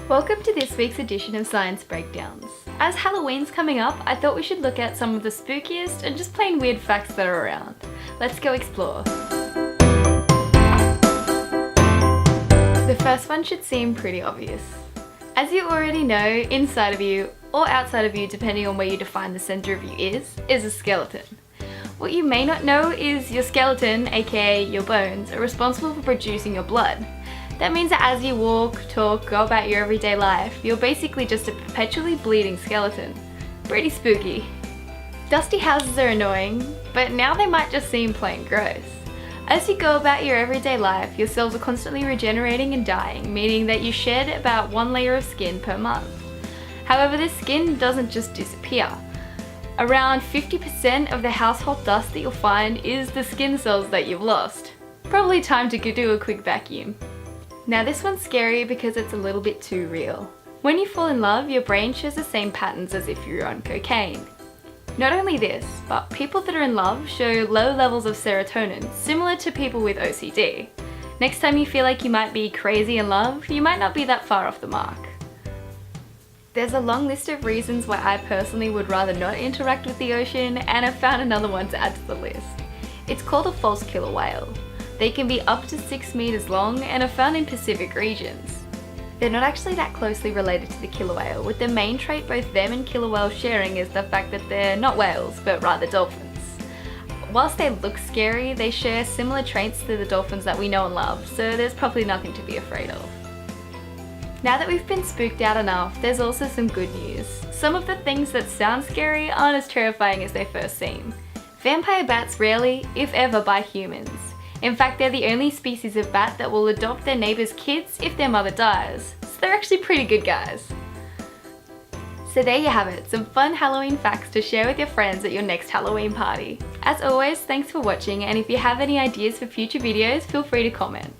Welcome to this week's edition of Science Breakdowns. As Halloween's coming up, I thought we should look at some of the spookiest and just plain weird facts that are around. Let's go explore. The first one should seem pretty obvious. As you already know, inside of you, or outside of you depending on where you define the center of you is a skeleton. What you may not know is your skeleton, aka your bones, are responsible for producing your blood. That means that as you walk, talk, go about your everyday life, you're basically just a perpetually bleeding skeleton. Pretty spooky. Dusty houses are annoying, but now they might just seem plain gross. As you go about your everyday life, your cells are constantly regenerating and dying, meaning that you shed about 1 layer of skin per month. However, this skin doesn't just disappear. Around 50% of the household dust that you'll find is the skin cells that you've lost. Probably time to do a quick vacuum. Now this one's scary because it's a little bit too real. When you fall in love, your brain shows the same patterns as if you're on cocaine. Not only this, but people that are in love show low levels of serotonin, similar to people with OCD. Next time you feel like you might be crazy in love, you might not be that far off the mark. There's a long list of reasons why I personally would rather not interact with the ocean, and I've found another one to add to the list. It's called a false killer whale. They can be up to 6 meters long and are found in Pacific regions. They're not actually that closely related to the killer whale, with the main trait both them and killer whales sharing is the fact that they're not whales, but rather dolphins. Whilst they look scary, they share similar traits to the dolphins that we know and love, so there's probably nothing to be afraid of. Now that we've been spooked out enough, there's also some good news. Some of the things that sound scary aren't as terrifying as they first seem. Vampire bats rarely, if ever, bite humans. In fact, they're the only species of bat that will adopt their neighbour's kids if their mother dies. So they're actually pretty good guys. So there you have it, some fun Halloween facts to share with your friends at your next Halloween party. As always, thanks for watching, and if you have any ideas for future videos, feel free to comment.